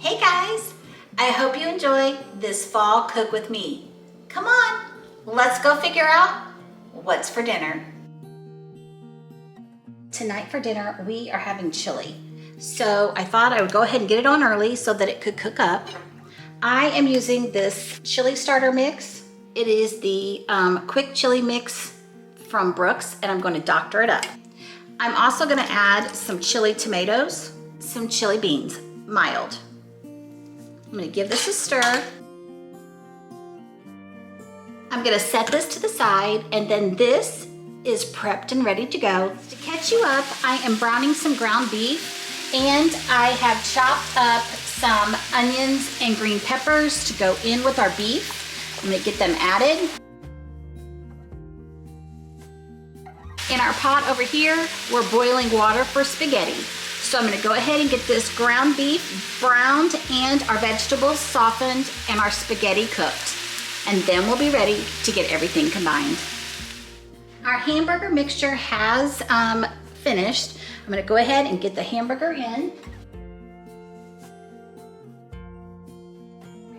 Hey guys, I hope you enjoy this fall cook with me. Come on, let's go figure out what's for dinner. Tonight for dinner, we are having chili. So I thought I would go ahead and get it on early so that it could cook up. I am using this chili starter mix. It is the quick chili mix from Brooks, and I'm going to doctor it up. I'm also going to add some chili tomatoes, some chili beans, mild. I'm going to give this a stir. I'm going to set this to the side, and then this is prepped and ready to go. To catch you up, I am browning some ground beef, and I have chopped up some onions and green peppers to go in with our beef. I'm going to get them added. In our pot over here, we're boiling water for spaghetti. So I'm going to go ahead and get this ground beef browned and our vegetables softened and our spaghetti cooked. And then we'll be ready to get everything combined. Our hamburger mixture has finished. I'm going to go ahead and get the hamburger in.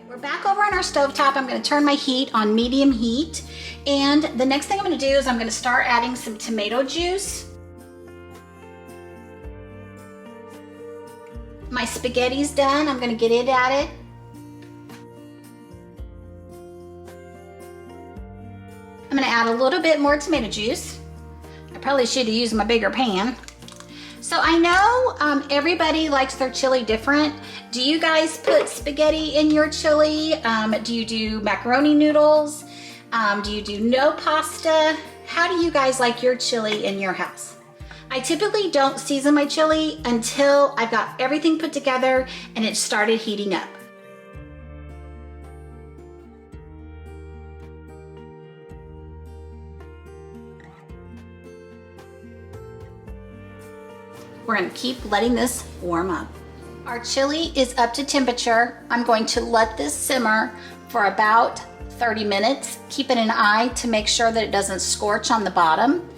We're back over on our stovetop. I'm going to turn my heat on medium heat. And the next thing I'm going to do is I'm going to start adding some tomato juice. My spaghetti's done. I'm going to get it added. I'm going to add a little bit more tomato juice. I probably should have used my bigger pan. So I know everybody likes their chili different. Do you guys put spaghetti in your chili? Do you do macaroni noodles? Do you do no pasta? How do you guys like your chili in your house? I typically don't season my chili until I've got everything put together and it started heating up. We're going to keep letting this warm up. Our chili is up to temperature. I'm going to let this simmer for about 30 minutes, keeping an eye to make sure that it doesn't scorch on the bottom.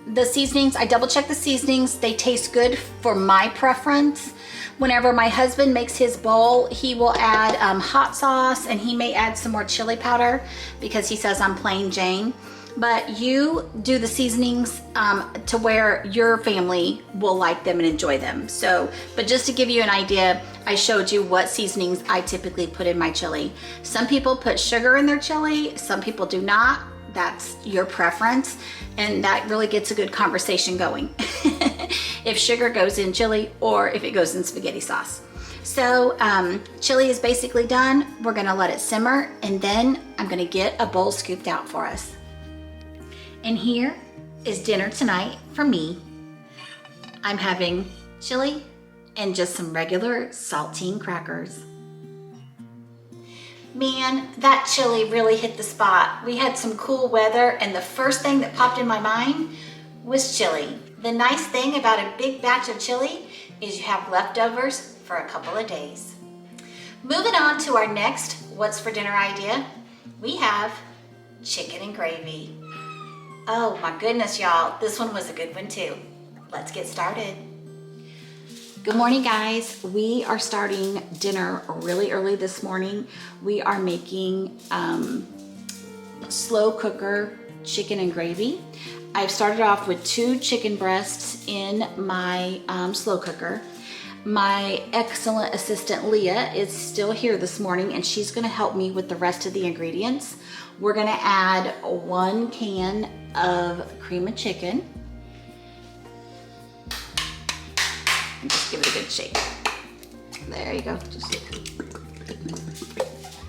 The seasonings, I double check the seasonings. They taste good for my preference. Whenever my husband makes his bowl, he will add hot sauce, and he may add some more chili powder because he says I'm plain Jane. But you do the seasonings to where your family will like them and enjoy them. So, but just to give you an idea, I showed you what seasonings I typically put in my chili. Some people put sugar in their chili, some people do not. That's your preference, and that really gets a good conversation going. If sugar goes in chili or if it goes in spaghetti sauce. So chili is basically done. We're gonna let it simmer, and then I'm gonna get a bowl scooped out for us. And here is dinner tonight for me. I'm having chili and just some regular saltine crackers. Man, that chili really hit the spot. We had some cool weather, and the first thing that popped in my mind was chili. The nice thing about a big batch of chili is you have leftovers for a couple of days. Moving on to our next what's for dinner idea, we have chicken and gravy. Oh my goodness, y'all, this one was a good one too. Let's get started. Good morning, guys. We are starting dinner really early this morning. We are making slow cooker chicken and gravy. I've started off with 2 chicken breasts in my slow cooker. My excellent assistant Leah is still here this morning, and she's gonna help me with the rest of the ingredients. We're gonna add 1 can of cream of chicken. And just give it a good shake. There you go. Just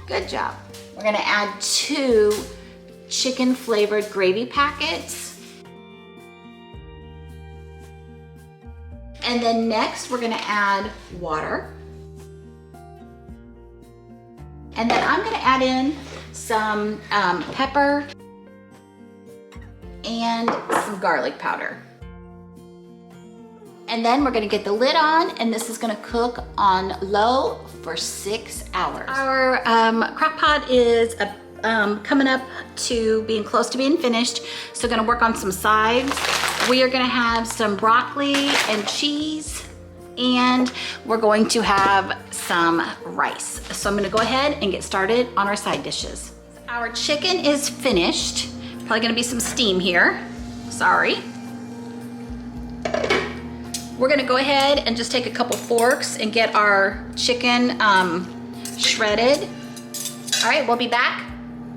good job. We're gonna add 2 chicken flavored gravy packets. And then next we're gonna add water. And then I'm gonna add in some pepper and some garlic powder. And then we're gonna get the lid on, and this is gonna cook on low for 6 hours. Our crock pot is coming up to being close to being finished, so gonna work on some sides. We are gonna have some broccoli and cheese and we're going to have some rice. So I'm gonna go ahead and get started on our side dishes. Our chicken is finished. Probably gonna be some steam here, sorry. We're gonna go ahead and just take a couple forks and get our chicken shredded. All right, we'll be back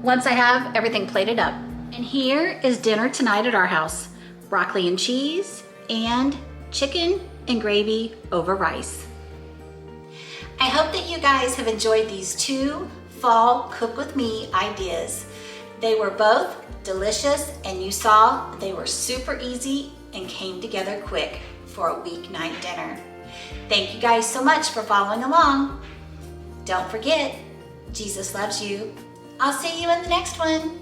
once I have everything plated up. And here is dinner tonight at our house. Broccoli and cheese and chicken and gravy over rice. I hope that you guys have enjoyed these 2 fall cook with me ideas. They were both delicious, and you saw they were super easy and came together quick for a weeknight dinner. Thank you guys so much for following along. Don't forget, Jesus loves you. I'll see you in the next one.